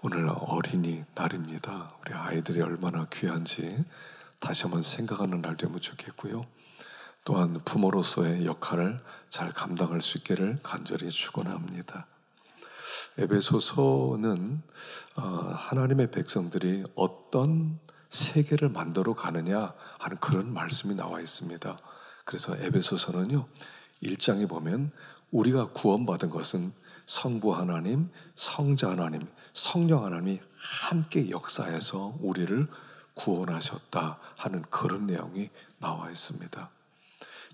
오늘 어린이날입니다. 우리 아이들이 얼마나 귀한지 다시 한번 생각하는 날 되면 좋겠고요. 또한 부모로서의 역할을 잘 감당할 수 있기를 간절히 축원합니다. 에베소서는 하나님의 백성들이 어떤 세계를 만들어 가느냐 하는 그런 말씀이 나와 있습니다. 그래서 에베소서는요, 1장에 보면 우리가 구원받은 것은 성부 하나님, 성자 하나님, 성령 하나님이 함께 역사해서 우리를 구원하셨다 하는 그런 내용이 나와 있습니다.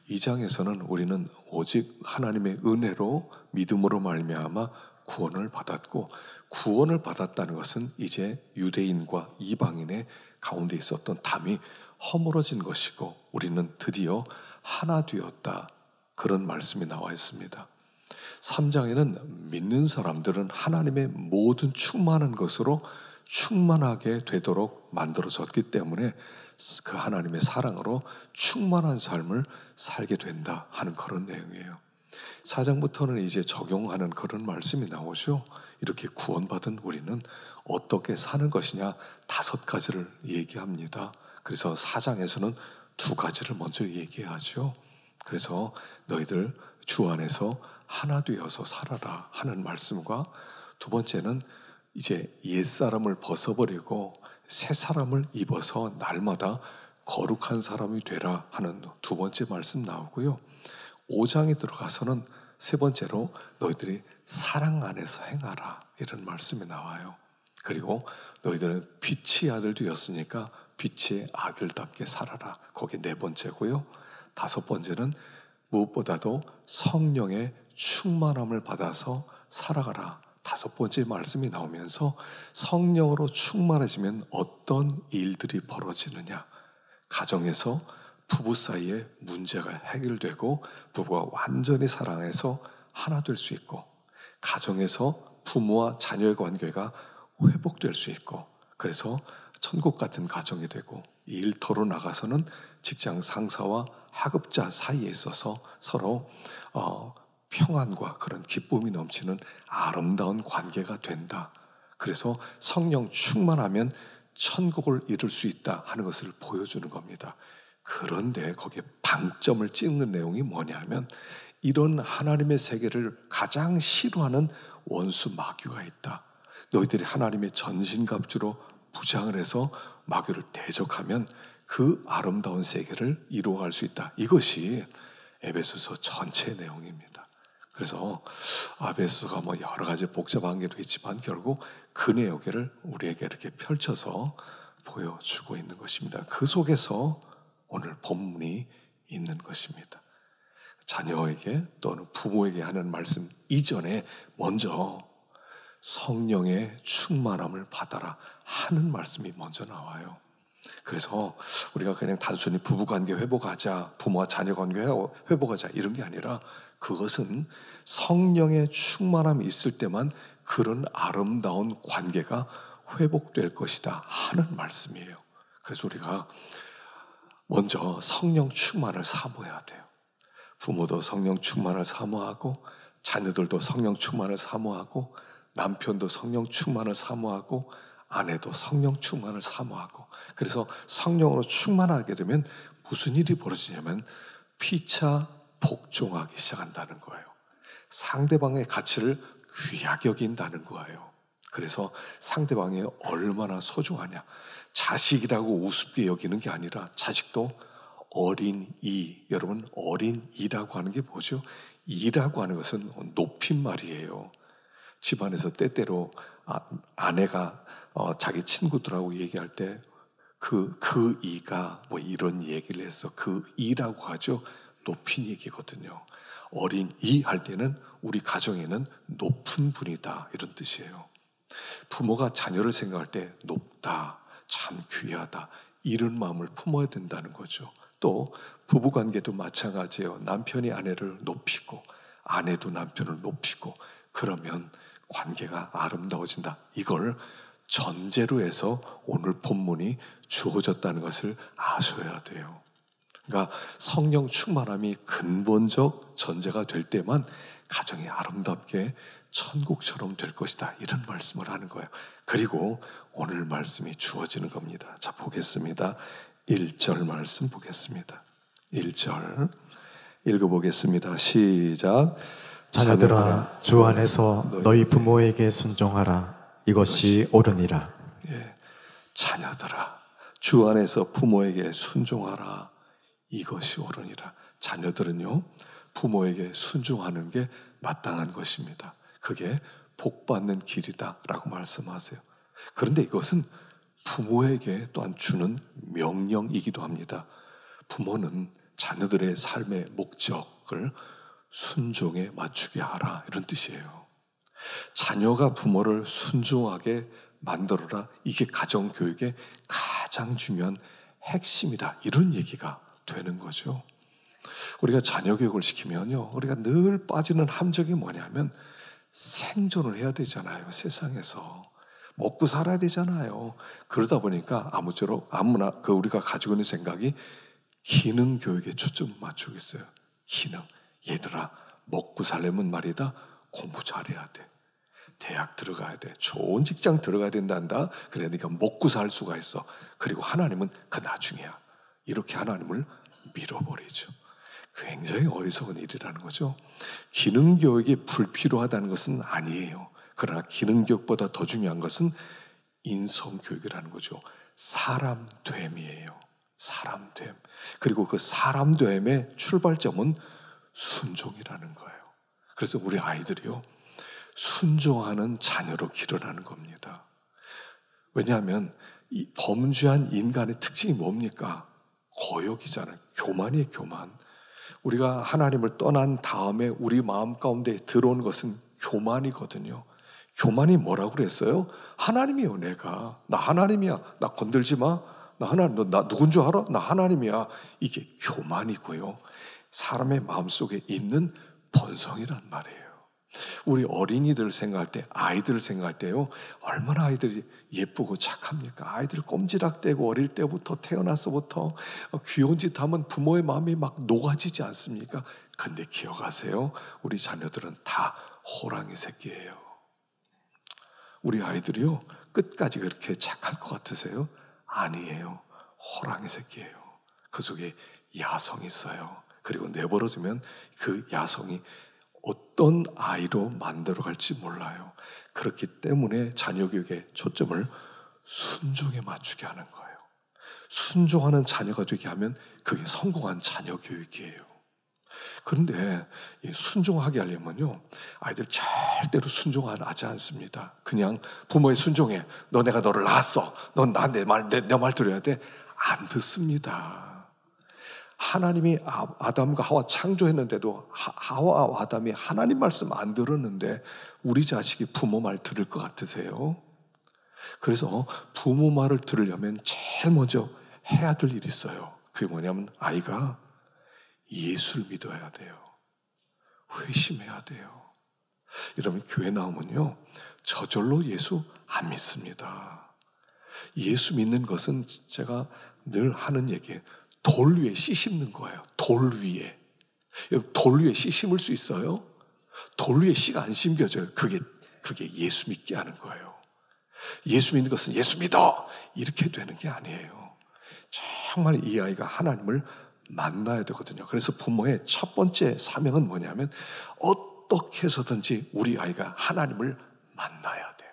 2장에서는 우리는 오직 하나님의 은혜로 믿음으로 말미암아 구원을 받았고, 구원을 받았다는 것은 이제 유대인과 이방인의 가운데 있었던 담이 허물어진 것이고 우리는 드디어 하나 되었다, 그런 말씀이 나와 있습니다. 3장에는 믿는 사람들은 하나님의 모든 충만한 것으로 충만하게 되도록 만들어졌기 때문에 그 하나님의 사랑으로 충만한 삶을 살게 된다 하는 그런 내용이에요. 4장부터는 이제 적용하는 그런 말씀이 나오죠. 이렇게 구원받은 우리는 어떻게 사는 것이냐 5가지를 얘기합니다. 그래서 4장에서는 2가지를 먼저 얘기하죠. 그래서 너희들 주 안에서 하나 되어서 살아라 하는 말씀과, 두 번째는 이제 옛사람을 벗어버리고 새 사람을 입어서 날마다 거룩한 사람이 되라 하는 2번째 말씀 나오고요. 5장에 들어가서는 세 번째로 너희들이 사랑 안에서 행하라 이런 말씀이 나와요. 그리고 너희들은 빛의 아들 되었으니까 빛의 아들답게 살아라, 거기 4번째고요. 5번째는 무엇보다도 성령의 충만함을 받아서 살아가라, 5번째 말씀이 나오면서 성령으로 충만해지면 어떤 일들이 벌어지느냐, 가정에서 부부 사이에 문제가 해결되고 부부가 완전히 사랑해서 하나 될 수 있고, 가정에서 부모와 자녀의 관계가 회복될 수 있고, 그래서 천국 같은 가정이 되고, 일터로 나가서는 직장 상사와 하급자 사이에 있어서 서로 평안과 그런 기쁨이 넘치는 아름다운 관계가 된다. 그래서 성령 충만하면 천국을 이룰 수 있다 하는 것을 보여주는 겁니다. 그런데 거기에 방점을 찍는 내용이 뭐냐면, 이런 하나님의 세계를 가장 싫어하는 원수 마귀가 있다. 너희들이 하나님의 전신갑주로 부장을 해서 마귀를 대적하면 그 아름다운 세계를 이루어갈 수 있다. 이것이 에베소서 전체의 내용입니다. 그래서 에베소서가 여러 가지 복잡한 게도 있지만 결국 그 내용을 우리에게 이렇게 펼쳐서 보여주고 있는 것입니다. 그 속에서 오늘 본문이 있는 것입니다. 자녀에게 또는 부모에게 하는 말씀 이전에 먼저 성령의 충만함을 받아라 하는 말씀이 먼저 나와요. 그래서 우리가 그냥 단순히 부부관계 회복하자, 부모와 자녀관계 회복하자 이런 게 아니라, 그것은 성령의 충만함이 있을 때만 그런 아름다운 관계가 회복될 것이다 하는 말씀이에요. 그래서 우리가 먼저 성령 충만을 사모해야 돼요. 부모도 성령 충만을 사모하고, 자녀들도 성령 충만을 사모하고, 남편도 성령 충만을 사모하고, 아내도 성령 충만을 사모하고. 그래서 성령으로 충만하게 되면 무슨 일이 벌어지냐면 피차 복종하기 시작한다는 거예요. 상대방의 가치를 귀하게 여긴다는 거예요. 그래서 상대방이 얼마나 소중하냐, 자식이라고 우습게 여기는 게 아니라, 자식도 어린 이, 여러분 어린 이라고 하는 게 뭐죠? 이라고 하는 것은 높임말이에요. 집안에서 때때로 아내가 자기 친구들하고 얘기할 때 그 이가 이런 얘기를 했어, 그 이라고 하죠. 높인 얘기거든요. 어린 이 할 때는 우리 가정에는 높은 분이다 이런 뜻이에요. 부모가 자녀를 생각할 때 높다, 참 귀하다 이런 마음을 품어야 된다는 거죠. 또 부부관계도 마찬가지예요. 남편이 아내를 높이고 아내도 남편을 높이고 그러면 관계가 아름다워진다. 이걸 전제로 해서 오늘 본문이 주어졌다는 것을 아셔야 돼요. 그러니까 성령 충만함이 근본적 전제가 될 때만 가정이 아름답게 천국처럼 될 것이다. 이런 말씀을 하는 거예요. 그리고 오늘 말씀이 주어지는 겁니다. 자, 보겠습니다. 1절 말씀 보겠습니다. 1절 읽어보겠습니다. 시작. 자녀들아, 주 안에서 너희 부모에게 순종하라. 이것이 옳으니라. 예, 자녀들아, 주 안에서 부모에게 순종하라. 이것이 옳으니라. 자녀들은요, 부모에게 순종하는 게 마땅한 것입니다. 그게 복받는 길이다라고 말씀하세요. 그런데 이것은 부모에게 또한 주는 명령이기도 합니다. 부모는 자녀들의 삶의 목적을 순종에 맞추게 하라, 이런 뜻이에요. 자녀가 부모를 순종하게 만들어라. 이게 가정교육의 가장 중요한 핵심이다. 이런 얘기가 되는 거죠. 우리가 자녀 교육을 시키면요, 우리가 늘 빠지는 함정이 뭐냐면 생존을 해야 되잖아요. 세상에서 먹고 살아야 되잖아요. 그러다 보니까 아무쪼록 아무나 우리가 가지고 있는 생각이 기능 교육에 초점을 맞추고 있어요. 기능. 얘들아, 먹고 살려면 말이다, 공부 잘해야 돼. 대학 들어가야 돼. 좋은 직장 들어가야 된단다. 그래 네가 먹고 살 수가 있어. 그리고 하나님은 그 나중이야. 이렇게 하나님을 밀어버리죠. 굉장히 어리석은 일이라는 거죠. 기능교육이 불필요하다는 것은 아니에요. 그러나 기능교육보다 더 중요한 것은 인성교육이라는 거죠. 사람됨이에요. 사람됨. 그리고 그 사람됨의 출발점은 순종이라는 거예요. 그래서 우리 아이들이요, 순종하는 자녀로 기르라는 겁니다. 왜냐하면 이 범죄한 인간의 특징이 뭡니까? 거역이잖아요. 교만이에요, 교만. 우리가 하나님을 떠난 다음에 우리 마음 가운데 들어온 것은 교만이거든요. 교만이 뭐라고 그랬어요? 하나님이요, 내가. 나 하나님이야. 나 건들지 마. 나 하나님, 나 누군 줄 알아? 나 하나님이야. 이게 교만이고요. 사람의 마음속에 있는 본성이란 말이에요. 우리 어린이들 생각할 때, 아이들 생각할 때요, 얼마나 아이들이 예쁘고 착합니까? 아이들 꼼지락대고 어릴 때부터 태어나서부터 귀여운 짓 하면 부모의 마음이 막 녹아지지 않습니까? 근데 기억하세요. 우리 자녀들은 다 호랑이 새끼예요. 우리 아이들이요, 끝까지 그렇게 착할 것 같으세요? 아니에요. 호랑이 새끼예요. 그 속에 야성이 있어요. 그리고 내버려두면 그 야성이 어떤 아이로 만들어갈지 몰라요. 그렇기 때문에 자녀 교육의 초점을 순종에 맞추게 하는 거예요. 순종하는 자녀가 되게 하면 그게 성공한 자녀 교육이에요. 그런데 이 순종하게 하려면요, 아이들 절대로 순종하지 않습니다. 그냥 부모의 순종해. 내가 너를 낳았어. 넌 내 말 들어야 돼. 안 듣습니다. 하나님이 아담과 하와 창조했는데도 하와와 아담이 하나님 말씀 안 들었는데 우리 자식이 부모 말 들을 것 같으세요? 그래서 부모 말을 들으려면 제일 먼저 해야 될 일이 있어요. 그게 뭐냐면 아이가 예수를 믿어야 돼요. 회심해야 돼요. 여러분, 교회 나오면요, 저절로 예수 안 믿습니다. 예수 믿는 것은 제가 늘 하는 얘기예요. 돌 위에 씨 심는 거예요. 돌 위에. 여러분, 돌 위에 씨 심을 수 있어요? 돌 위에 씨가 안 심겨져요. 그게 예수 믿게 하는 거예요. 예수 믿는 것은 예수 믿어! 이렇게 되는 게 아니에요. 정말 이 아이가 하나님을 만나야 되거든요. 그래서 부모의 첫 번째 사명은 뭐냐면 어떻게 해서든지 우리 아이가 하나님을 만나야 돼요.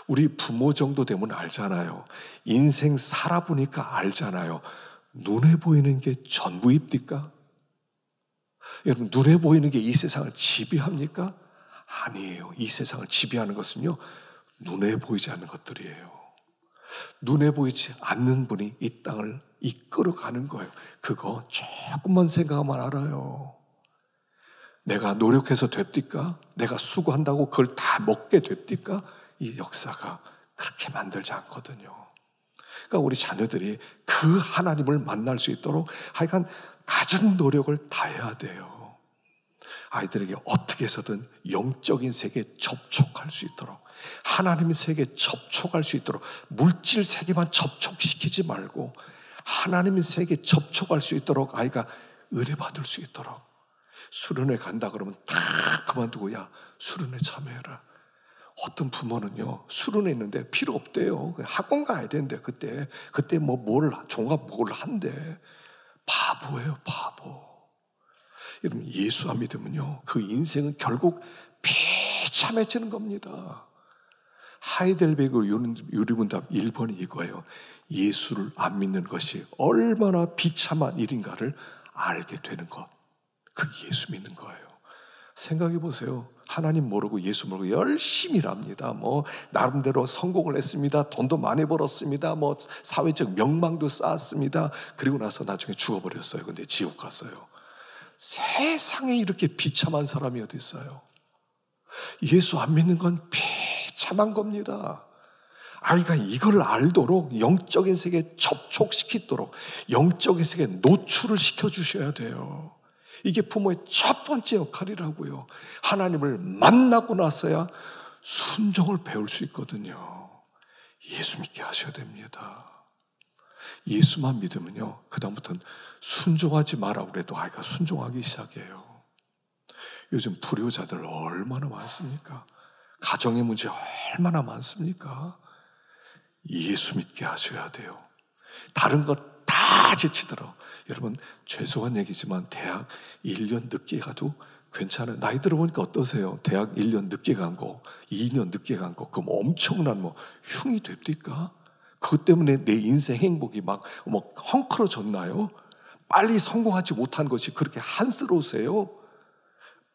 우리 부모 정도 되면 알잖아요. 인생 살아보니까 알잖아요. 눈에 보이는 게 전부입니까? 여러분, 눈에 보이는 게 이 세상을 지배합니까? 아니에요. 이 세상을 지배하는 것은요, 눈에 보이지 않는 것들이에요. 눈에 보이지 않는 분이 이 땅을 이끌어가는 거예요. 그거 조금만 생각하면 알아요. 내가 노력해서 됩니까? 내가 수고한다고 그걸 다 먹게 됩니까? 이 역사가 그렇게 만들지 않거든요. 그러니까 우리 자녀들이 그 하나님을 만날 수 있도록 하여간 가진 노력을 다해야 돼요. 아이들에게 어떻게 해서든 영적인 세계에 접촉할 수 있도록, 하나님의 세계에 접촉할 수 있도록 물질 세계만 접촉시키지 말고 하나님의 세계에 접촉할 수 있도록 아이가 은혜 받을 수 있도록. 수련회 간다 그러면 다 그만두고 야 수련회 참여해라. 어떤 부모는요 수련회 있는데 필요 없대요. 학원 가야 되는데 그때 뭐 종합 뭘 한대. 바보예요, 바보. 여러분, 예수 안 믿으면요 그 인생은 결국 비참해지는 겁니다. 하이델베르그 유리문답 1번이 이거예요. 예수를 안 믿는 것이 얼마나 비참한 일인가를 알게 되는 것. 그게 예수 믿는 거예요. 생각해 보세요. 하나님 모르고 예수 모르고 열심히 일합니다. 나름대로 성공을 했습니다. 돈도 많이 벌었습니다. 사회적 명망도 쌓았습니다. 그리고 나서 나중에 죽어버렸어요. 근데 지옥 갔어요. 세상에 이렇게 비참한 사람이 어디 있어요? 예수 안 믿는 건 비참한 겁니다. 아이가 이걸 알도록 영적인 세계에 접촉시키도록 영적인 세계에 노출을 시켜주셔야 돼요. 이게 부모의 첫 번째 역할이라고요. 하나님을 만나고 나서야 순종을 배울 수 있거든요. 예수 믿게 하셔야 됩니다. 예수만 믿으면요 그다음부터는 순종하지 마라 그래도 아이가 순종하기 시작해요. 요즘 불효자들 얼마나 많습니까? 가정의 문제 얼마나 많습니까? 예수 믿게 하셔야 돼요. 다른 것 다 제치더라도. 여러분 죄송한 얘기지만 대학 1년 늦게 가도 괜찮아요. 나이 들어보니까 어떠세요? 대학 1년 늦게 간 거, 2년 늦게 간 거, 그럼 엄청난 흉이 됩니까? 그것 때문에 내 인생 행복이 막 헝클어졌나요? 빨리 성공하지 못한 것이 그렇게 한스러우세요?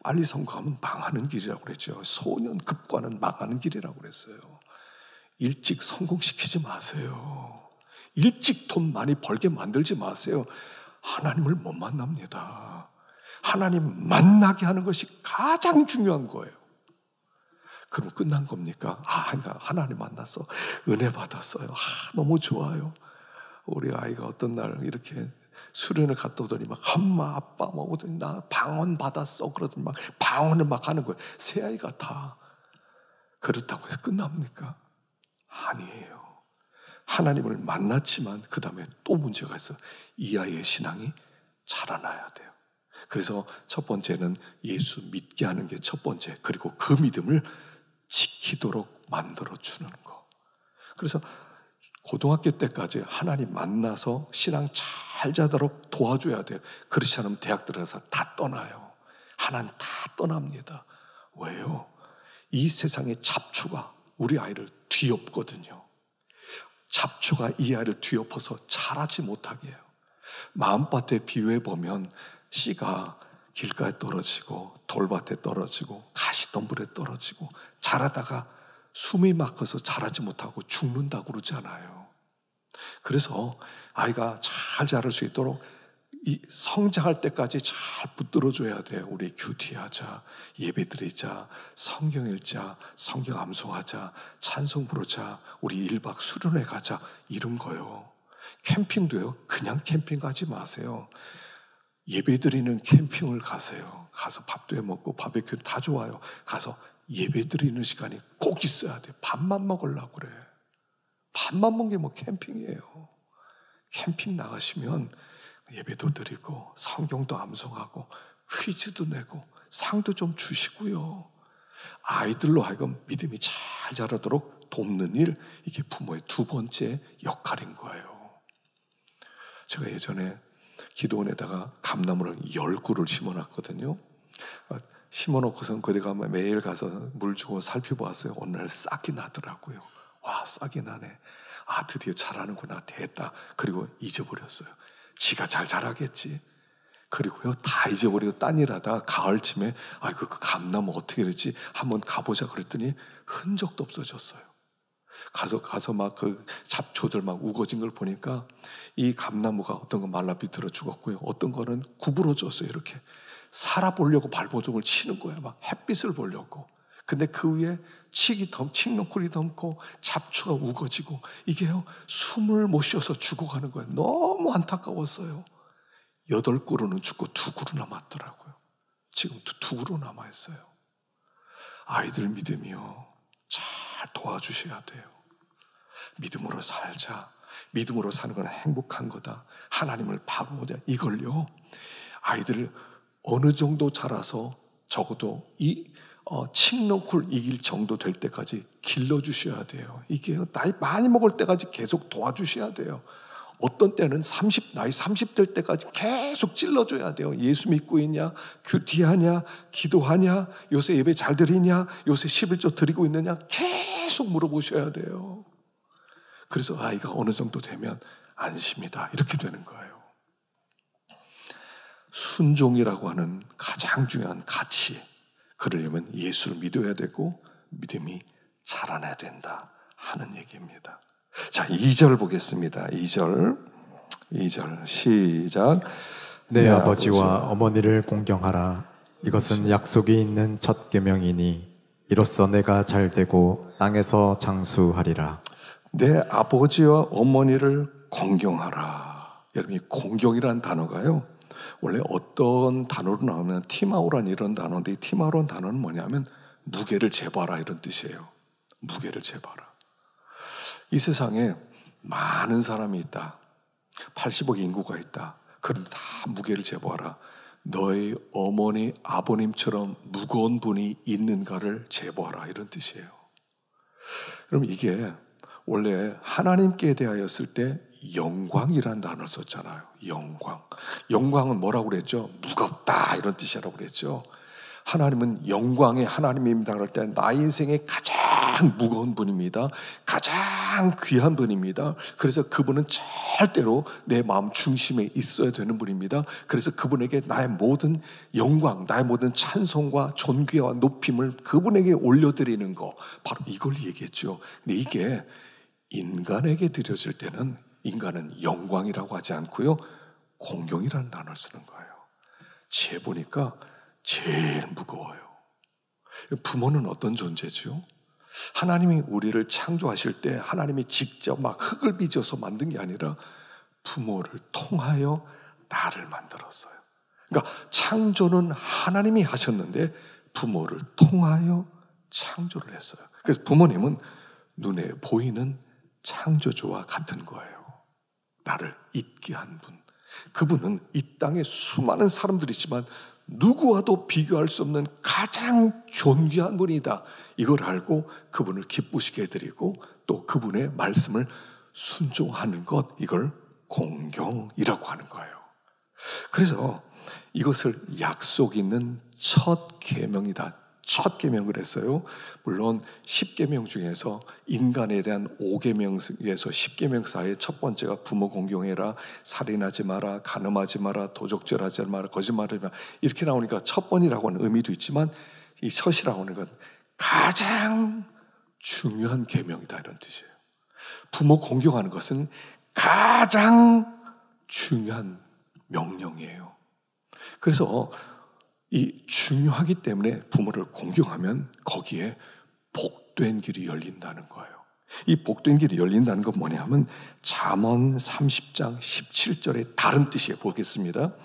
빨리 성공하면 망하는 길이라고 그랬죠. 소년급과는 망하는 길이라고 그랬어요. 일찍 성공시키지 마세요. 일찍 돈 많이 벌게 만들지 마세요. 하나님을 못 만납니다. 하나님 만나게 하는 것이 가장 중요한 거예요. 그럼 끝난 겁니까? 하나님 만났어. 은혜 받았어요. 너무 좋아요. 우리 아이가 어떤 날 이렇게 수련을 갔다 오더니 막 엄마 아빠 오더니 나 방언 받았어 그러더니 막 방언을 막 하는 거예요. 새 아이 같아. 그렇다고 해서 끝납니까? 아니에요. 하나님을 만났지만 그 다음에 또 문제가 있어. 이 아이의 신앙이 자라나야 돼요. 그래서 첫 번째는 예수 믿게 하는 게 첫 번째. 그리고 그 믿음을 지키도록 만들어주는 거. 그래서 고등학교 때까지 하나님 만나서 신앙 잘 자도록 도와줘야 돼요. 그렇지 않으면 대학 들어가서 다 떠나요. 하나님 다 떠납니다. 왜요? 이 세상의 잡초가 우리 아이를 뒤엎거든요. 잡초가 이 아이를 뒤엎어서 자라지 못하게 해요. 마음밭에 비유해 보면 씨가 길가에 떨어지고 돌밭에 떨어지고 가시덤불에 떨어지고 자라다가 숨이 막혀서 자라지 못하고 죽는다고 그러잖아요. 그래서 아이가 잘 자랄 수 있도록 이 성장할 때까지 잘 붙들어줘야 돼요. 우리 큐티하자, 예배드리자, 성경 읽자, 성경 암송하자, 찬송 부르자, 우리 1박 수련회 가자 이런 거요. 캠핑도요. 그냥 캠핑 가지 마세요. 예배드리는 캠핑을 가세요. 가서 밥도 해 먹고 바베큐 다 좋아요. 가서 예배드리는 시간이 꼭 있어야 돼. 밥만 먹으려고 그래. 밥만 먹는 게 뭐 캠핑이에요. 캠핑 나가시면 예배도 드리고 성경도 암송하고 퀴즈도 내고 상도 좀 주시고요. 아이들로 하여금 믿음이 잘 자라도록 돕는 일, 이게 부모의 두 번째 역할인 거예요. 제가 예전에 기도원에다가 감나무를 10그루를 심어놨거든요. 심어놓고선 거기 매일 가서 물 주고 살펴보았어요. 어느 날 싹이 나더라고요. 와, 싹이 나네. 드디어 자라는구나. 됐다. 그리고 잊어버렸어요. 지가 잘 자라겠지. 그리고요, 다 잊어버리고 딴 일하다가 가을쯤에 그 감나무 어떻게 될지 한번 가보자 그랬더니 흔적도 없어졌어요. 가서 막 그 잡초들 막 우거진 걸 보니까 이 감나무가 어떤 건 말라 비틀어 죽었고요. 어떤 거는 구부러졌어요. 이렇게 살아보려고 발버둥을 치는 거예요. 막 햇빛을 보려고. 근데 그 위에 칡너쿨이 덮고 잡초가 우거지고 이게요, 숨을 못 쉬어서 죽어가는 거예요. 너무 안타까웠어요. 8그루는 죽고 2그루 남았더라고요. 지금도 2그루 남아있어요. 아이들 믿음이요, 잘 도와주셔야 돼요. 믿음으로 살자. 믿음으로 사는 건 행복한 거다. 하나님을 바라보자. 이걸요, 아이들을 어느 정도 자라서 적어도 이 칡노쿨 이길 정도 될 때까지 길러주셔야 돼요. 이게 나이 많이 먹을 때까지 계속 도와주셔야 돼요. 어떤 때는 나이 30 될 때까지 계속 찔러줘야 돼요. 예수 믿고 있냐? 큐티하냐? 기도하냐? 요새 예배 잘 드리냐? 요새 11조 드리고 있느냐? 계속 물어보셔야 돼요. 그래서 아이가 어느 정도 되면 안심이다, 이렇게 되는 거예요. 순종이라고 하는 가장 중요한 가치, 그러려면 예수를 믿어야 되고 믿음이 자라나야 된다 하는 얘기입니다. 자, 2절 보겠습니다. 2절 시작. 내 아버지와 어머니를 공경하라. 이것은 약속이 있는 첫 계명이니 이로써 내가 잘되고 땅에서 장수하리라. 내 아버지와 어머니를 공경하라. 여러분, 이 공경이라는 단어가요, 원래 어떤 단어로 나오면 티마오란 이런 단어인데, 이 티마오란 단어는 뭐냐면 무게를 재봐라 이런 뜻이에요. 무게를 재봐라. 이 세상에 많은 사람이 있다. 80억 인구가 있다. 그럼 다 무게를 재봐라. 너의 어머니, 아버님처럼 무거운 분이 있는가를 재봐라, 이런 뜻이에요. 그럼 이게 원래 하나님께 대하였을 때 영광이라는 단어를 썼잖아요. 영광. 영광은 뭐라고 그랬죠? 무겁다, 이런 뜻이라고 그랬죠. 하나님은 영광의 하나님입니다 그럴 때 나의 인생의 가장 무거운 분입니다. 가장 귀한 분입니다. 그래서 그분은 절대로 내 마음 중심에 있어야 되는 분입니다. 그래서 그분에게 나의 모든 영광, 나의 모든 찬송과 존귀와 높임을 그분에게 올려드리는 거, 바로 이걸 얘기했죠. 근데 이게 인간에게 드려질 때는 인간은 영광이라고 하지 않고요, 공경이라는 단어를 쓰는 거예요. 재보니까 제일 무거워요. 부모는 어떤 존재죠? 하나님이 우리를 창조하실 때 하나님이 직접 막 흙을 빚어서 만든 게 아니라 부모를 통하여 나를 만들었어요. 그러니까 창조는 하나님이 하셨는데 부모를 통하여 창조를 했어요. 그래서 부모님은 눈에 보이는 창조주와 같은 거예요. 나를 있게 한 분. 그분은 이 땅에 수많은 사람들이 있지만 누구와도 비교할 수 없는 가장 존귀한 분이다. 이걸 알고 그분을 기쁘시게 해드리고 또 그분의 말씀을 순종하는 것, 이걸 공경이라고 하는 거예요. 그래서 이것을 약속 있는 첫 계명이다. 첫 계명을 했어요. 물론 10계명 중에서 인간에 대한 5계명에서 10계명 사이에 첫 번째가 부모 공경해라, 살인하지 마라, 간음하지 마라, 도적질하지 마라, 거짓말하지 마라, 이렇게 나오니까 첫 번이라고 하는 의미도 있지만 이 첫이라고 하는 건 가장 중요한 계명이다, 이런 뜻이에요. 부모 공경하는 것은 가장 중요한 명령이에요. 그래서 이 중요하기 때문에 부모를 공경하면 거기에 복된 길이 열린다는 거예요. 이 복된 길이 열린다는 건 뭐냐면 잠언 30장 17절의 다른 뜻이에요. 보겠습니다.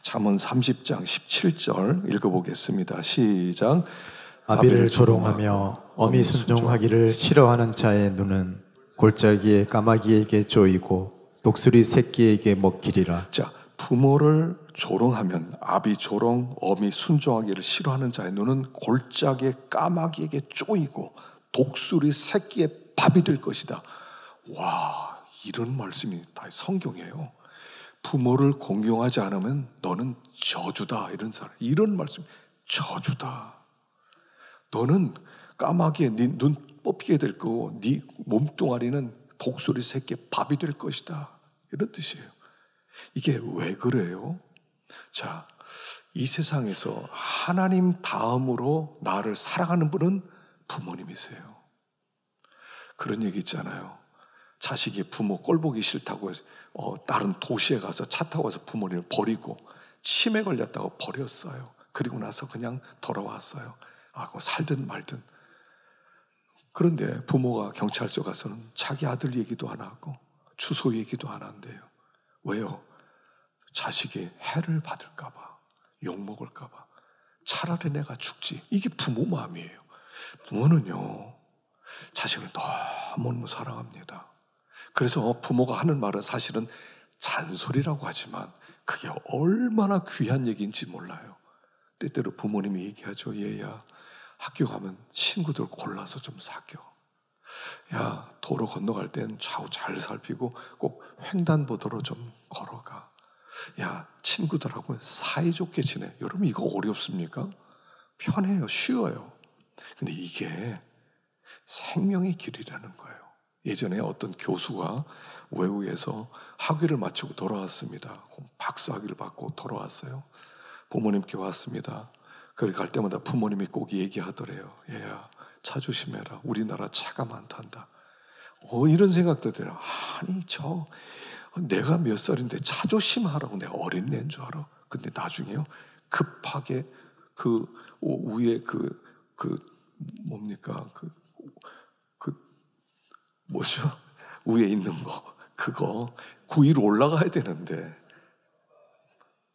잠언 30장 17절 읽어보겠습니다. 시작. 아비를 조롱하며 어미 순종하기를 싫어하는 자의 눈은 골짜기에 까마귀에게 쪼이고 독수리 새끼에게 먹히리라. 자, 부모를 조롱하면, 아비 조롱, 어미 순종하기를 싫어하는 자의 눈은 골짜기에 까마귀에게 쪼이고 독수리 새끼의 밥이 될 것이다. 와, 이런 말씀이 다 성경이에요. 부모를 공경하지 않으면 너는 저주다, 이런 말씀. 저주다. 너는 까마귀에 네 눈 뽑히게 될 거고 네 몸뚱아리는 독수리 새끼의 밥이 될 것이다, 이런 뜻이에요. 이게 왜 그래요? 자, 이 세상에서 하나님 다음으로 나를 사랑하는 분은 부모님이세요. 그런 얘기 있잖아요. 자식이 부모 꼴보기 싫다고 다른 도시에 가서 차 타고 가서 부모님을 버리고 치매 걸렸다고 버렸어요. 그리고 나서 그냥 돌아왔어요. 살든 말든. 그런데 부모가 경찰서 가서는 자기 아들 얘기도 안 하고 주소 얘기도 안 한대요. 왜요? 자식이 해를 받을까 봐, 욕먹을까 봐. 차라리 내가 죽지. 이게 부모 마음이에요. 부모는요, 자식을 너무너무 사랑합니다. 그래서 부모가 하는 말은 사실은 잔소리라고 하지만 그게 얼마나 귀한 얘기인지 몰라요. 때때로 부모님이 얘기하죠. 얘야, 학교 가면 친구들 골라서 좀 사귀어. 야, 도로 건너갈 땐 좌우 잘 살피고 꼭 횡단보도로 좀 걸어가. 야, 친구들하고 사이좋게 지내. 여러분, 이거 어렵습니까? 편해요, 쉬워요. 근데 이게 생명의 길이라는 거예요. 예전에 어떤 교수가 외국에서 학위를 마치고 돌아왔습니다. 박사학위를 받고 돌아왔어요. 부모님께 왔습니다. 거기 갈 때마다 부모님이 꼭 얘기하더래요. 얘야, 차 조심해라. 우리나라 차가 많단다. 이런 생각도 들어요. 아니, 내가 몇 살인데 차 조심하라고 내가 어린애인 줄 알아. 근데 나중에요, 급하게 그 위에 뭐죠? 위에 있는 거, 그거 위로 올라가야 되는데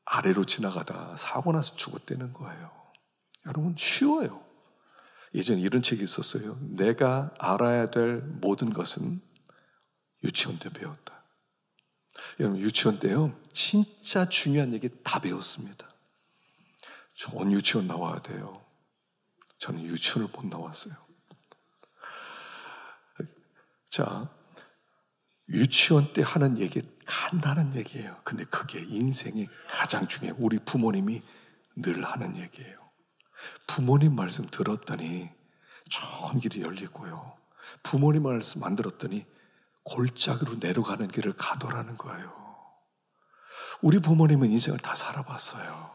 아래로 지나가다 사고 나서 죽었다는 거예요. 여러분, 쉬워요. 예전에 이런 책이 있었어요. 내가 알아야 될 모든 것은 유치원 때 배웠다. 여러분, 유치원 때요, 진짜 중요한 얘기 다 배웠습니다. 좋은 유치원 나와야 돼요. 저는 유치원을 못 나왔어요. 자, 유치원 때 하는 얘기 간단한 얘기예요. 근데 그게 인생이 가장 중요해요. 우리 부모님이 늘 하는 얘기예요. 부모님 말씀 들었더니 좋은 길이 열리고요. 부모님 말씀 안 들었더니 골짜기로 내려가는 길을 가더라는 거예요. 우리 부모님은 인생을 다 살아봤어요.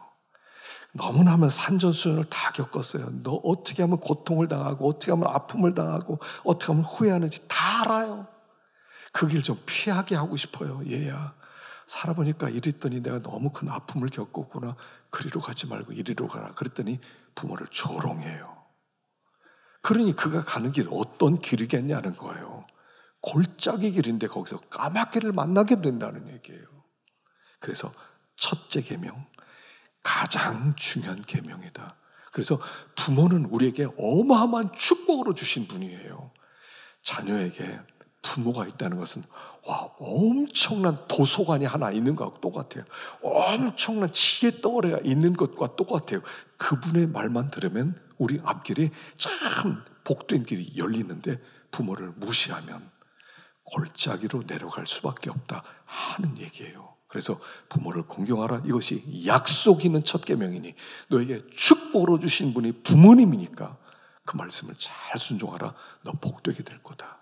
너무나 하면 산전수전을 다 겪었어요. 너 어떻게 하면 고통을 당하고 어떻게 하면 아픔을 당하고 어떻게 하면 후회하는지 다 알아요. 그 길 좀 피하게 하고 싶어요. 얘야, 살아보니까 이랬더니 내가 너무 큰 아픔을 겪었구나. 그리로 가지 말고 이리로 가라. 그랬더니 부모를 조롱해요. 그러니 그가 가는 길 어떤 길이겠냐는 거예요. 골짜기 길인데 거기서 까마귀를 만나게 된다는 얘기예요. 그래서 첫째 계명, 가장 중요한 계명이다. 그래서 부모는 우리에게 어마어마한 축복으로 주신 분이에요. 자녀에게 부모가 있다는 것은 엄청난 도서관이 하나 있는 것과 똑같아요. 엄청난 지혜 덩어리가 있는 것과 똑같아요. 그분의 말만 들으면 우리 앞길이 참 복된 길이 열리는데 부모를 무시하면 골짜기로 내려갈 수밖에 없다 하는 얘기예요. 그래서 부모를 공경하라. 이것이 약속 있는 첫 계명이니 너에게 축복으로 주신 분이 부모님이니까 그 말씀을 잘 순종하라. 너 복되게 될 거다.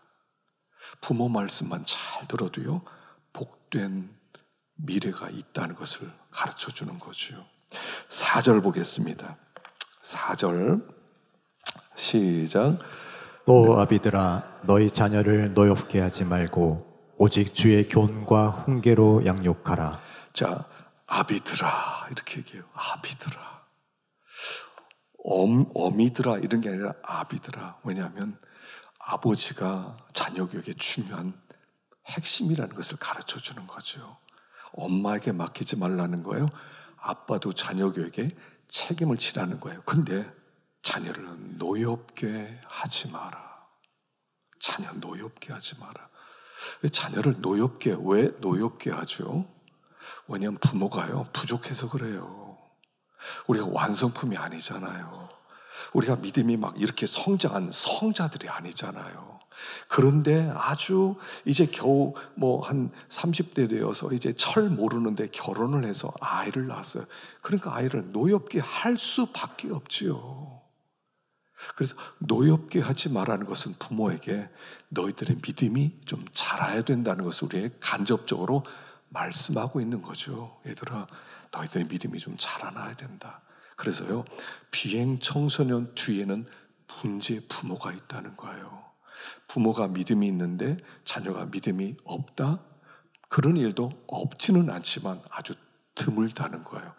부모 말씀만 잘 들어도요, 복된 미래가 있다는 것을 가르쳐 주는 거죠. 4절 보겠습니다. 4절 시작. 또 아비들아, 너희 자녀를 노엽게 하지 말고 오직 주의 교훈과 훈계로 양육하라. 자, 아비들아 이렇게 얘기해요. 아비들아, 어미들아 이런 게 아니라 아비들아. 왜냐하면 아버지가 자녀 교육의 중요한 핵심이라는 것을 가르쳐 주는 거죠. 엄마에게 맡기지 말라는 거예요. 아빠도 자녀 교육에 책임을 지라는 거예요. 근데 자녀를 노엽게 하지 마라. 자녀 노엽게 하지 마라. 자녀를 왜 노엽게 하죠? 왜냐하면 부모가요, 부족해서 그래요. 우리가 완성품이 아니잖아요. 우리가 믿음이 막 이렇게 성장한 성자들이 아니잖아요. 그런데 아주 이제 겨우 한 30대 되어서 이제 철 모르는데 결혼을 해서 아이를 낳았어요. 그러니까 아이를 노엽게 할 수밖에 없지요. 그래서 노엽게 하지 말라는 것은 부모에게 너희들의 믿음이 좀 자라야 된다는 것을 우리에게 간접적으로 말씀하고 있는 거죠. 얘들아, 너희들의 믿음이 좀 자라나야 된다. 그래서요, 비행 청소년 뒤에는 문제의 부모가 있다는 거예요. 부모가 믿음이 있는데 자녀가 믿음이 없다? 그런 일도 없지는 않지만 아주 드물다는 거예요.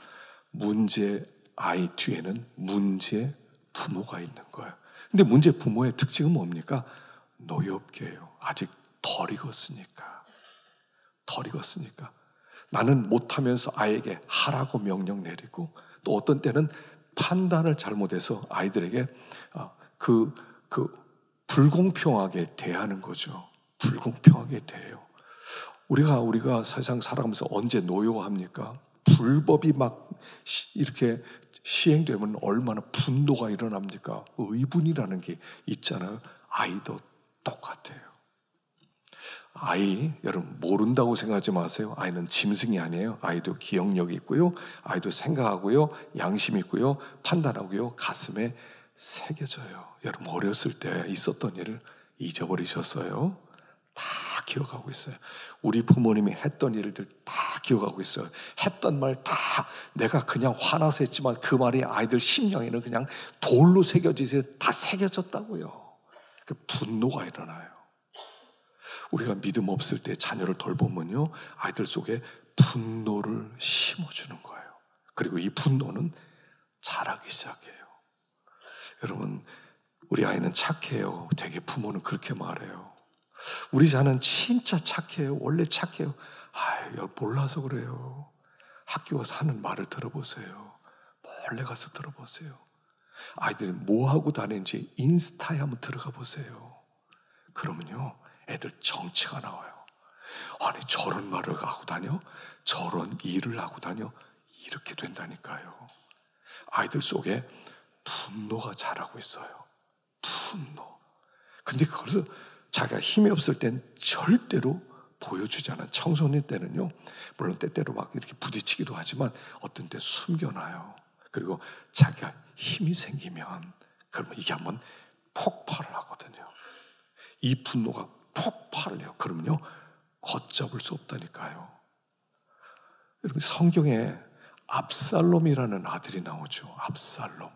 문제 아이 뒤에는 문제 부모가 있는 거예요. 근데 문제 부모의 특징은 뭡니까? 노엽게 해요. 아직 덜 익었으니까. 나는 못하면서 아이에게 하라고 명령 내리고, 또 어떤 때는 판단을 잘못해서 아이들에게 불공평하게 대하는 거죠. 불공평하게 대해요. 우리가 세상 살아가면서 언제 노여워합니까? 불법이 막 이렇게 시행되면 얼마나 분노가 일어납니까? 의분이라는 게 있잖아요. 아이도 똑같아요. 아이, 여러분 모른다고 생각하지 마세요. 아이는 짐승이 아니에요. 아이도 기억력이 있고요. 아이도 생각하고요. 양심이 있고요. 판단하고요. 가슴에 새겨져요. 여러분 어렸을 때 있었던 일을 잊어버리셨어요? 다 기억하고 있어요. 우리 부모님이 했던 일들 다 기억하고 있어요. 했던 말 다 내가 그냥 화나서 했지만 그 말이 아이들 심령에는 그냥 돌로 새겨지세요. 다 새겨졌다고요. 그 분노가 일어나요. 우리가 믿음 없을 때 자녀를 돌보면요, 아이들 속에 분노를 심어주는 거예요. 그리고 이 분노는 자라기 시작해요. 여러분, 우리 아이는 착해요. 되게 부모는 그렇게 말해요. 우리 자는 진짜 착해요. 원래 착해요. 아유, 몰라서 그래요. 학교 가서 하는 말을 들어보세요. 몰래 가서 들어보세요. 아이들이 뭐 하고 다니는지 인스타에 한번 들어가 보세요. 그러면요, 애들 정치가 나와요. 아니, 저런 말을 하고 다녀? 저런 일을 하고 다녀? 이렇게 된다니까요. 아이들 속에 분노가 자라고 있어요. 분노. 근데 그걸 자기가 힘이 없을 땐 절대로 보여주지 않아요. 청소년 때는요, 물론 때때로 막 이렇게 부딪히기도 하지만 어떤 때 숨겨놔요. 그리고 자기가 힘이 생기면 그러면 이게 한번 폭발을 하거든요. 이 분노가 폭발을 해요. 그러면요, 걷잡을 수 없다니까요. 여러분, 성경에 압살롬이라는 아들이 나오죠. 압살롬.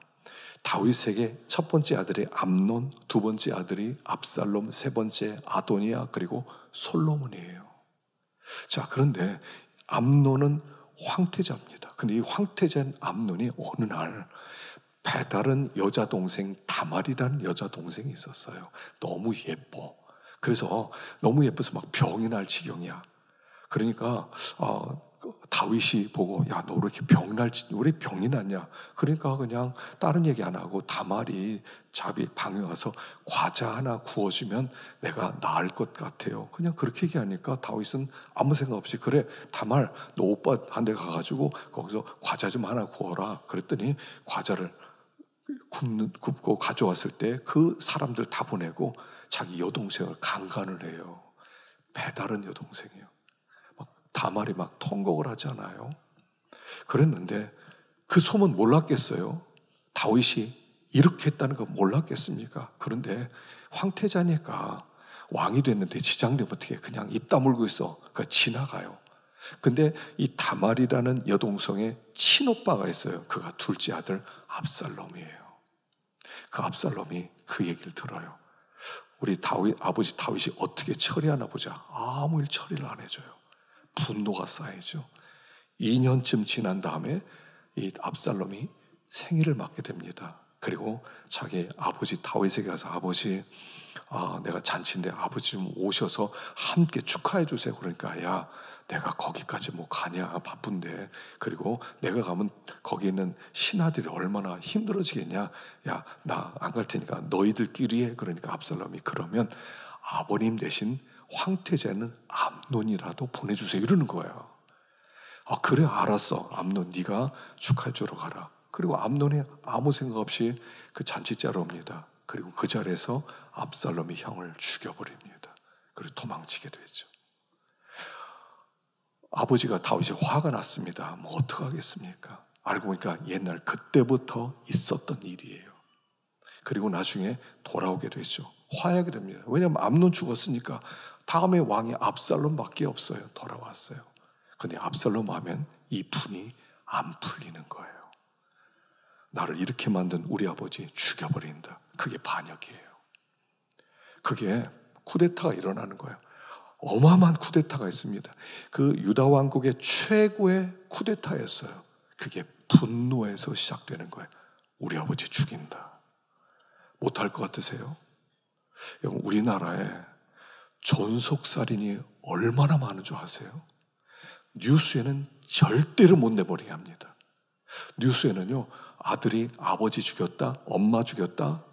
다윗에게 첫 번째 아들이 암논, 두 번째 아들이 압살롬, 세 번째 아도니아, 그리고 솔로몬이에요. 자, 그런데 암논은 황태자입니다. 근데 이 황태자인 암논이 어느 날 배다른 여자 동생 다말이라는 여자 동생이 있었어요. 너무 예뻐. 그래서 너무 예뻐서 막 병이 날 지경이야. 그러니까 다윗이 보고, 야, 너 왜 이렇게 왜 병이 났냐? 그러니까 그냥 다른 얘기 안 하고 다말이 자기 방에 와서 과자 하나 구워주면 내가 나을 것 같아요. 그냥 그렇게 얘기하니까 다윗은 아무 생각 없이, 그래, 다말, 너 오빠 한 대 가가지고 거기서 과자 좀 하나 구워라. 그랬더니 과자를 굽고 가져왔을 때 그 사람들 다 보내고 자기 여동생을 강간을 해요. 배다른 여동생이에요. 다말이 막 통곡을 하잖아요. 그랬는데 그 소문 몰랐겠어요? 다윗이 이렇게 했다는 거 몰랐겠습니까? 그런데 황태자니까 왕이 됐는데 지장되면 어떻게 그냥 입 다물고 있어. 그러니까 지나가요. 근데 이 다말이라는 여동생의 친오빠가 있어요. 그가 둘째 아들 압살롬이에요. 그 압살롬이 그 얘기를 들어요. 우리 아버지 다윗이 어떻게 처리하나 보자. 아무 일 처리를 안 해줘요. 분노가 쌓이죠. 2년쯤 지난 다음에 이 압살롬이 생일을 맞게 됩니다. 그리고 자기 아버지 다윗에게 가서, 아버지, 내가 잔치인데 아버지 좀 오셔서 함께 축하해 주세요. 그러니까, 야, 내가 거기까지 뭐 가냐, 바쁜데. 그리고 내가 가면 거기 있는 신하들이 얼마나 힘들어지겠냐. 야, 나 안 갈 테니까 너희들끼리 해. 그러니까 압살롬이, 그러면 아버님 대신 황태자는 암논이라도 보내주세요. 이러는 거예요. 그래, 알았어. 암논, 네가 축하해 주러 가라. 그리고 암논이 아무 생각 없이 그 잔치자로 옵니다. 그리고 그 자리에서 압살롬이 형을 죽여버립니다. 그리고 도망치게 되죠. 아버지가 다윗이 화가 났습니다. 뭐 어떡하겠습니까? 알고 보니까 옛날 그때부터 있었던 일이에요. 그리고 나중에 돌아오게 되죠. 화해하게 됩니다. 왜냐하면 암논 죽었으니까 다음에 왕이 압살롬밖에 없어요. 돌아왔어요. 근데 압살롬 하면 이 분이 안 풀리는 거예요. 나를 이렇게 만든 우리 아버지 죽여버린다. 그게 반역이에요. 그게 쿠데타가 일어나는 거예요. 어마어마한 쿠데타가 있습니다. 그 유다 왕국의 최고의 쿠데타였어요. 그게 분노에서 시작되는 거예요. 우리 아버지 죽인다. 못할 것 같으세요? 여러분, 우리나라에 존속살인이 얼마나 많은 줄 아세요? 뉴스에는 절대로 못 내버리게 합니다. 뉴스에는요, 아들이 아버지 죽였다, 엄마 죽였다,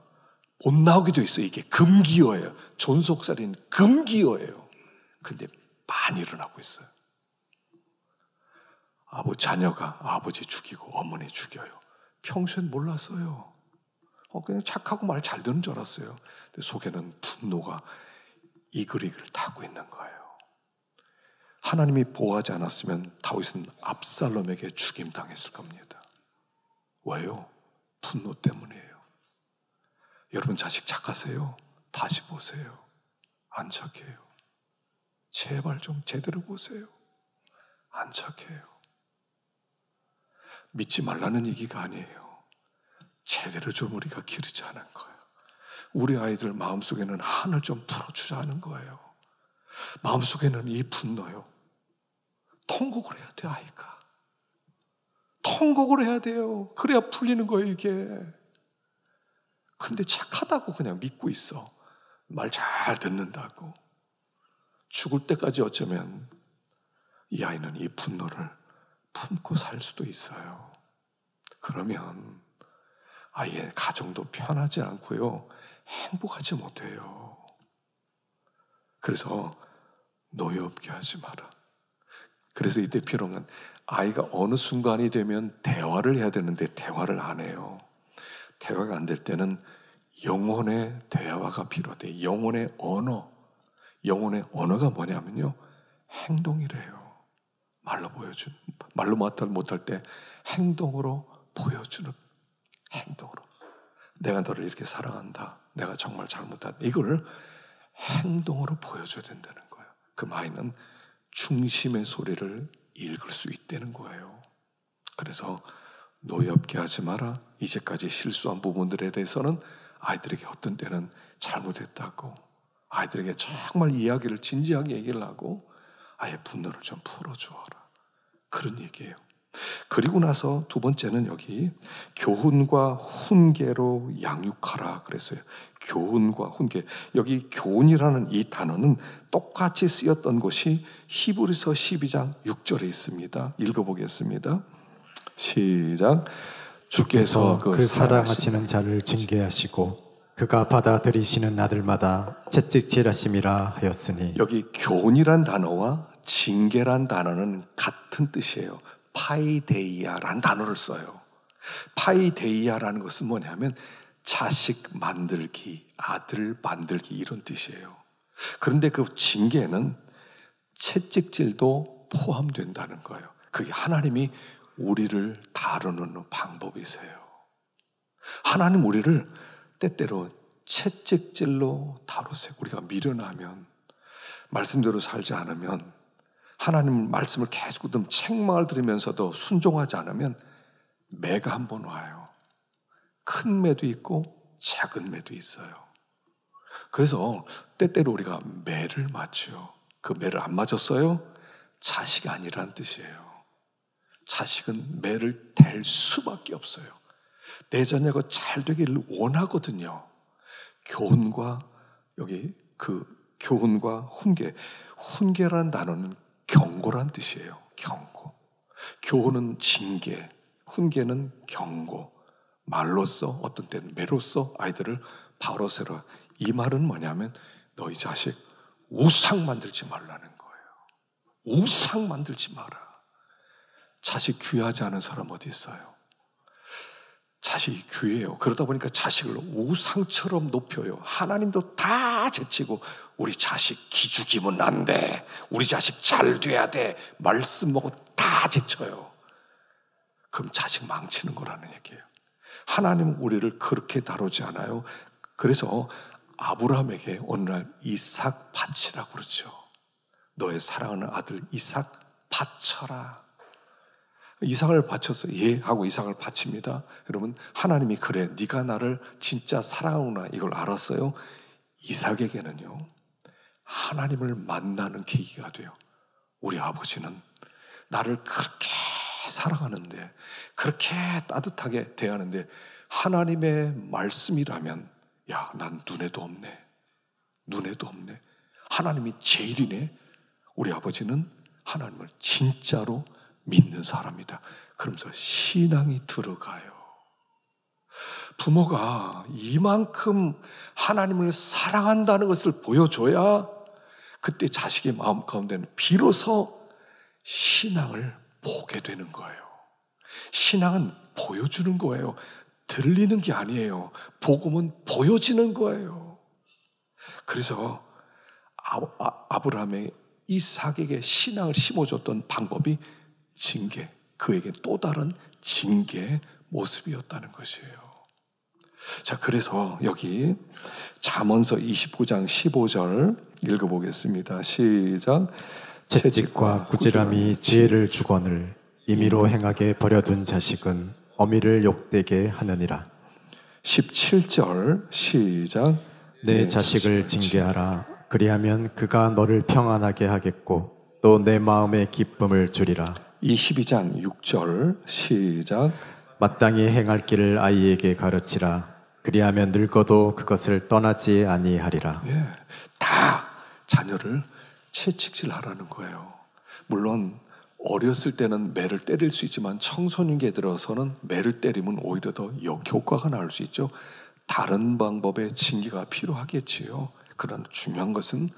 못 나오게 돼 있어요. 이게 금기어예요. 존속살인 금기어예요. 근데 많이 일어나고 있어요. 자녀가 아버지 죽이고 어머니 죽여요. 평소엔 몰랐어요. 그냥 착하고 말 잘 듣는 줄 알았어요. 근데 속에는 분노가 이글이글 타고 있는 거예요. 하나님이 보호하지 않았으면 다윗은 압살롬에게 죽임당했을 겁니다. 왜요? 분노 때문이에요. 여러분 자식 착하세요? 다시 보세요. 안 착해요. 제발 좀 제대로 보세요. 안 착해요. 믿지 말라는 얘기가 아니에요. 제대로 좀 우리가 기르자는 거예요. 우리 아이들 마음속에는 한을 좀 풀어주자는 거예요. 마음속에는 이 분노요. 통곡을 해야 돼, 아이가. 통곡을 해야 돼요. 그래야 풀리는 거예요, 이게. 근데 착하다고 그냥 믿고 있어. 말 잘 듣는다고. 죽을 때까지 어쩌면 이 아이는 이 분노를 품고 살 수도 있어요. 그러면 아이의 가정도 편하지 않고요. 행복하지 못해요. 그래서 노엽게 하지 마라. 그래서 이때 필요한 아이가 어느 순간이 되면 대화를 해야 되는데 대화를 안 해요. 대화가 안 될 때는 영혼의 대화가 필요하대. 영혼의 언어. 영혼의 언어가 뭐냐면요. 행동이래요. 말로 못할 때 행동으로 보여주는 행동으로. 내가 너를 이렇게 사랑한다. 내가 정말 잘못했다. 이걸 행동으로 보여줘야 된다는 거예요. 그럼 아이는 중심의 소리를 읽을 수 있다는 거예요. 그래서 노엽게 하지 마라. 이제까지 실수한 부분들에 대해서는 아이들에게 어떤 때는 잘못했다고 아이들에게 정말 이야기를 진지하게 얘기를 하고 아이의 분노를 좀 풀어주어라. 그런 얘기예요. 그리고 나서 두 번째는 여기 교훈과 훈계로 양육하라 그랬어요. 교훈과 훈계. 여기 교훈이라는 이 단어는 똑같이 쓰였던 곳이 히브리서 12장 6절에 있습니다. 읽어보겠습니다. 시작. 주께서 그 사랑하시는 자를 징계하시고 그가 받아들이시는 아들마다 채찍질하심이라 하였으니. 여기 교훈이란 단어와 징계란 단어는 같은 뜻이에요. 파이데이아라는 단어를 써요. 파이데이아라는 것은 뭐냐면 자식 만들기, 아들 만들기 이런 뜻이에요. 그런데 그 징계는 채찍질도 포함된다는 거예요. 그게 하나님이 우리를 다루는 방법이세요. 하나님 우리를 때때로 채찍질로 다루세요. 우리가 미련하면, 말씀대로 살지 않으면, 하나님 말씀을 계속 듣는 책망을 들으면서도 순종하지 않으면 매가 한 번 와요. 큰 매도 있고 작은 매도 있어요. 그래서 때때로 우리가 매를 맞죠. 그 매를 안 맞았어요? 자식이 아니란 뜻이에요. 자식은 매를 댈 수밖에 없어요. 내 자녀가 잘 되기를 원하거든요. 교훈과 여기 그 교훈과 훈계. 훈계라는 단어는 경고란 뜻이에요. 경고. 교훈은 징계, 훈계는 경고. 말로써 어떤 때는 매로써 아이들을 바로 세라. 이 말은 뭐냐면 너희 자식 우상 만들지 말라는 거예요. 우상 만들지 마라. 자식 귀하지 않은 사람 어디 있어요? 자식이 귀해요. 그러다 보니까 자식을 우상처럼 높여요. 하나님도 다 제치고 우리 자식 기죽이면 안 돼. 우리 자식 잘 돼야 돼. 말씀 보고 다 제쳐요. 그럼 자식 망치는 거라는 얘기예요. 하나님은 우리를 그렇게 다루지 않아요. 그래서 아브라함에게 어느 날 이삭 바치라고 그러죠. 너의 사랑하는 아들 이삭 바쳐라. 이삭을 바쳤어요. 예 하고 이삭을 바칩니다. 여러분 하나님이 그래 네가 나를 진짜 사랑하구나 이걸 알았어요. 이삭에게는요 하나님을 만나는 계기가 돼요. 우리 아버지는 나를 그렇게 사랑하는데 그렇게 따뜻하게 대하는데 하나님의 말씀이라면 야, 난 눈에도 없네. 눈에도 없네. 하나님이 제일이네. 우리 아버지는 하나님을 진짜로 믿는 사람이다. 그러면서 신앙이 들어가요. 부모가 이만큼 하나님을 사랑한다는 것을 보여줘야 그때 자식의 마음 가운데는 비로소 신앙을 보게 되는 거예요. 신앙은 보여주는 거예요. 들리는 게 아니에요. 복음은 보여지는 거예요. 그래서 아브라함의 이삭에게 신앙을 심어줬던 방법이 징계, 그에게 또 다른 징계의 모습이었다는 것이에요. 자, 그래서 여기 잠언서 29장 15절 읽어보겠습니다. 시작. 채찍과 꾸지람이 지혜를 주거늘 임의로 행하게 버려둔 자식은 어미를 욕되게 하느니라. 17절 시작. 내 자식을 징계하라. 그리하면 그가 너를 평안하게 하겠고 또 내 마음의 기쁨을 주리라. 22장 6절 시작. 마땅히 행할 길을 아이에게 가르치라. 그리하면 늙어도 그것을 떠나지 아니하리라. 예, 다 자녀를 채찍질하라는 거예요. 물론 어렸을 때는 매를 때릴 수 있지만 청소년기에 들어서는 매를 때리면 오히려 더 역효과가 나올 수 있죠. 다른 방법의 징계가 필요하겠지요. 그러나 중요한 것은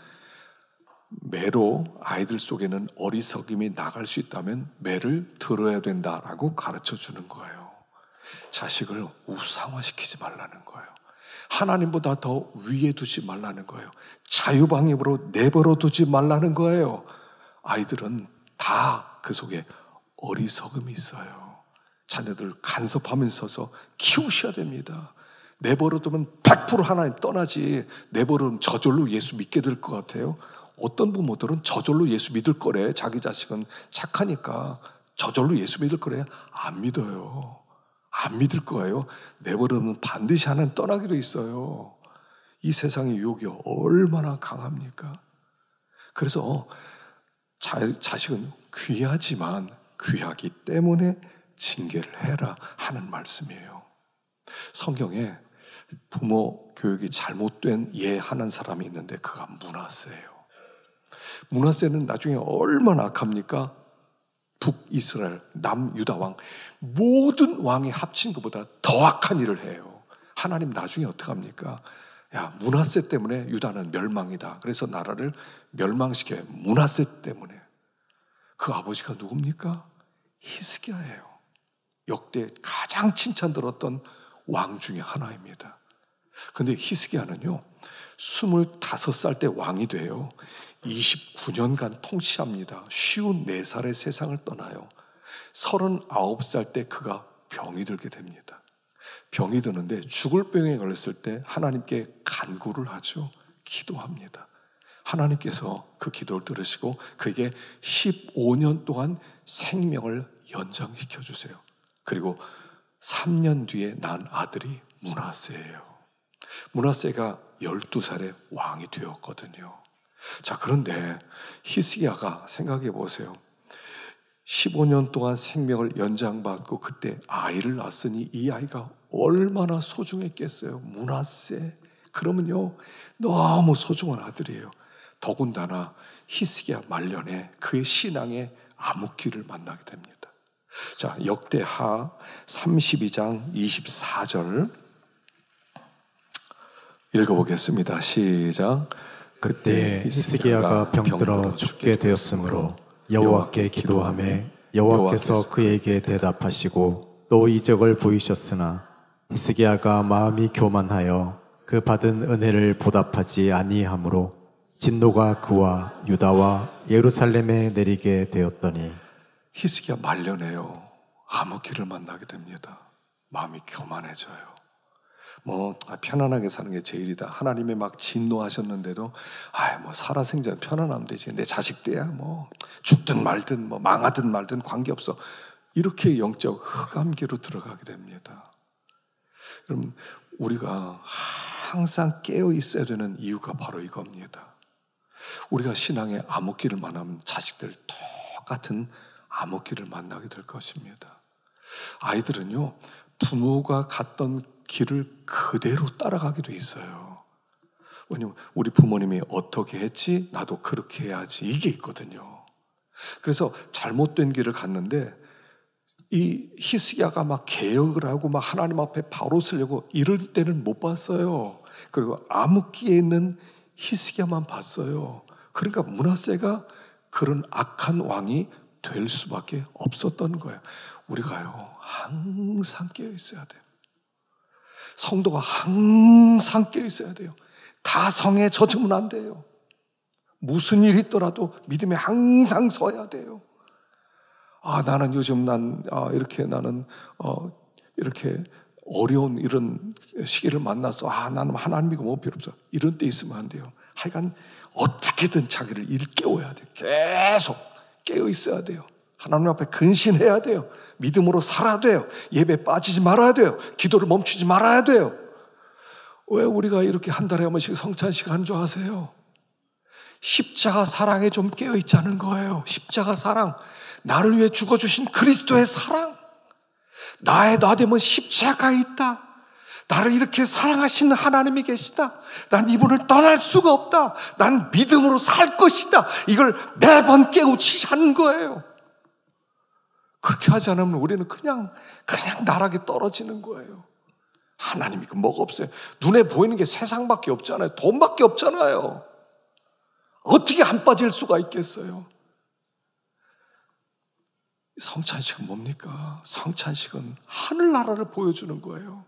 매로 아이들 속에는 어리석음이 나갈 수 있다면 매를 들어야 된다라고 가르쳐 주는 거예요. 자식을 우상화시키지 말라는 거예요. 하나님보다 더 위에 두지 말라는 거예요. 자유방임으로 내버려 두지 말라는 거예요. 아이들은 다 그 속에 어리석음이 있어요. 자녀들 간섭하면서 키우셔야 됩니다. 내버려 두면 100% 하나님 떠나지, 내버려 두면 저절로 예수 믿게 될 것 같아요. 어떤 부모들은 저절로 예수 믿을 거래. 자기 자식은 착하니까 저절로 예수 믿을 거래. 안 믿어요. 안 믿을 거예요. 내버려두면 반드시 하나님 떠나게 돼 있어요. 이 세상의 유혹이 얼마나 강합니까? 그래서 자식은 귀하지만 귀하기 때문에 징계를 해라 하는 말씀이에요. 성경에 부모 교육이 잘못된 예하는 사람이 있는데 그가 므낫세예요. 므낫세는 나중에 얼마나 악합니까? 북이스라엘, 남유다 왕 모든 왕이 합친 것보다 더 악한 일을 해요. 하나님 나중에 어떡합니까? 야, 므낫세 때문에 유다는 멸망이다. 그래서 나라를 멸망시켜요. 므낫세 때문에. 그 아버지가 누굽니까? 히스기야예요. 역대 가장 칭찬 들었던 왕 중에 하나입니다. 근데 히스기야는요 25살 때 왕이 돼요. 29년간 통치합니다. 54살의 세상을 떠나요. 39살 때 그가 병이 들게 됩니다. 병이 드는데 죽을 병에 걸렸을 때 하나님께 간구를 하죠. 기도합니다. 하나님께서 그 기도를 들으시고 그에게 15년 동안 생명을 연장시켜 주세요. 그리고 3년 뒤에 난 아들이 므낫세예요. 므낫세가 12살에 왕이 되었거든요. 자, 그런데 히스기야가 생각해 보세요. 15년 동안 생명을 연장받고 그때 아이를 낳았으니 이 아이가 얼마나 소중했겠어요. 므낫세. 그러면요 너무 소중한 아들이에요. 더군다나 히스기야 말년에 그의 신앙의 암흑기를 만나게 됩니다. 자, 역대하 32장 24절 읽어보겠습니다. 시작. 그때 히스기야가 병들어 죽게 되었으므로 여호와께 기도하매 여호와께서 그에게 대답하시고 또 이적을 보이셨으나 히스기야가 마음이 교만하여 그 받은 은혜를 보답하지 아니하므로 진노가 그와 유다와 예루살렘에 내리게 되었더니 히스기야 말년에요 암흑기를 만나게 됩니다. 마음이 교만해져요. 편안하게 사는 게 제일이다. 하나님이 막 진노하셨는데도 살아생전 편안하면 되지. 내 자식 때야 죽든 말든 망하든 말든 관계없어. 이렇게 영적 흑암기로 들어가게 됩니다. 여러분, 우리가 항상 깨어 있어야 되는 이유가 바로 이겁니다. 우리가 신앙의 암흑기를 만나면 자식들 똑같은 암흑기를 만나게 될 것입니다. 아이들은요 부모가 갔던 길을 그대로 따라가게 돼 있어요. 왜냐면 우리 부모님이 어떻게 했지 나도 그렇게 해야지 이게 있거든요. 그래서 잘못된 길을 갔는데 이 히스기야가 막 개혁을 하고 막 하나님 앞에 바로 서려고 이럴 때는 못 봤어요. 그리고 암흑기에 있는 히스기야만 봤어요. 그러니까 므낫세가 그런 악한 왕이 될 수밖에 없었던 거예요. 우리가요, 항상 깨어 있어야 돼요. 성도가 항상 깨어 있어야 돼요. 다성에 젖으면 안 돼요. 무슨 일이 있더라도 믿음에 항상 서야 돼요. 나는 요즘 이렇게 어려운 이런 시기를 만나서 나는 하나님 믿고 뭐 필요 없어. 이런 때 있으면 안 돼요. 하여간 어떻게든 자기를 일깨워야 돼요. 계속 깨어 있어야 돼요. 하나님 앞에 근신해야 돼요. 믿음으로 살아야 돼요. 예배에 빠지지 말아야 돼요. 기도를 멈추지 말아야 돼요. 왜 우리가 이렇게 한 달에 한 번씩 성찬식 하는 줄 아세요? 십자가 사랑에 좀 깨어 있자는 거예요. 십자가 사랑, 나를 위해 죽어주신 그리스도의 사랑, 나의 나됨은 십자가에 있다. 나를 이렇게 사랑하시는 하나님이 계시다. 난 이분을 떠날 수가 없다. 난 믿음으로 살 것이다. 이걸 매번 깨우치자는 거예요. 그렇게 하지 않으면 우리는 그냥 나락에 떨어지는 거예요. 하나님이 뭐가 없어요. 눈에 보이는 게 세상밖에 없잖아요. 돈밖에 없잖아요. 어떻게 안 빠질 수가 있겠어요? 성찬식은 뭡니까? 성찬식은 하늘나라를 보여주는 거예요.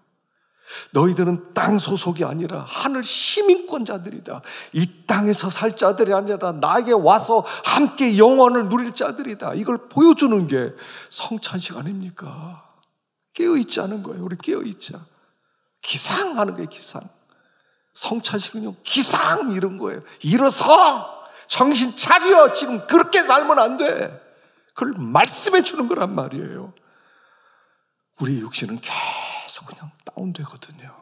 너희들은 땅 소속이 아니라 하늘 시민권자들이다. 이 땅에서 살 자들이 아니라 나에게 와서 함께 영원을 누릴 자들이다. 이걸 보여주는 게 성찬식 아닙니까? 깨어있지 않은 거예요. 우리 깨어있자. 기상하는 거예요. 기상. 성찬식은요, 기상 이런 거예요. 일어서 정신 차려. 지금 그렇게 살면 안 돼. 그걸 말씀해 주는 거란 말이에요. 우리 육신은 계속 그냥 다운되거든요.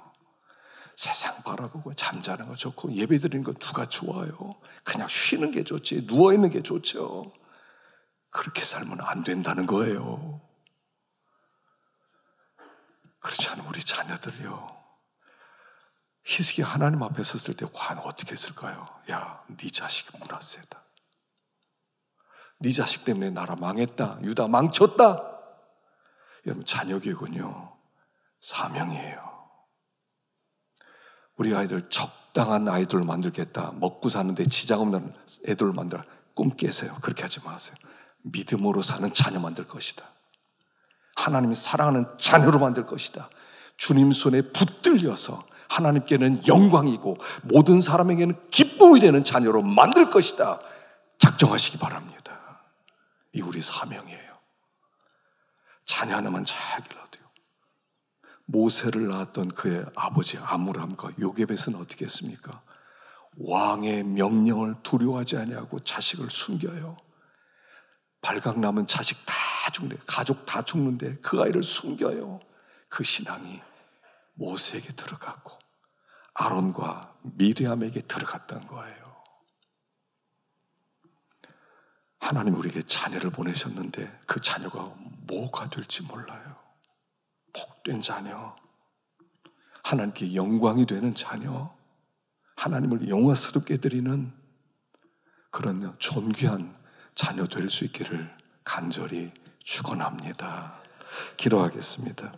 세상 바라보고 잠자는 거 좋고 예배 드리는 거 누가 좋아요? 그냥 쉬는 게 좋지, 누워있는 게 좋죠. 그렇게 살면 안 된다는 거예요. 그렇지 않으면 우리 자녀들요, 히스기야 하나님 앞에 섰을 때 과연 어떻게 했을까요? 야, 네 자식이 므낫세다. 네 자식 때문에 나라 망했다. 유다 망쳤다. 여러분, 자녀교육은요, 사명이에요. 우리 아이들 적당한 아이돌을 만들겠다. 먹고 사는데 지장 없는 애들을 만들어. 꿈 깨세요. 그렇게 하지 마세요. 믿음으로 사는 자녀 만들 것이다. 하나님이 사랑하는 자녀로 만들 것이다. 주님 손에 붙들려서 하나님께는 영광이고 모든 사람에게는 기쁨이 되는 자녀로 만들 것이다. 작정하시기 바랍니다. 이 우리 사명이에요. 자녀 하나만 잘 길러도요. 모세를 낳았던 그의 아버지 아므람과 요게벳은 어떻게 했습니까? 왕의 명령을 두려워하지 아니하고 자식을 숨겨요. 발각나면 자식 다 죽는데, 가족 다 죽는데 그 아이를 숨겨요. 그 신앙이 모세에게 들어갔고 아론과 미리암에게 들어갔던 거예요. 하나님 우리에게 자녀를 보내셨는데 그 자녀가 뭐가 될지 몰라요. 복된 자녀, 하나님께 영광이 되는 자녀, 하나님을 영화스럽게 드리는 그런 존귀한 자녀 될 수 있기를 간절히 축원합니다. 기도하겠습니다.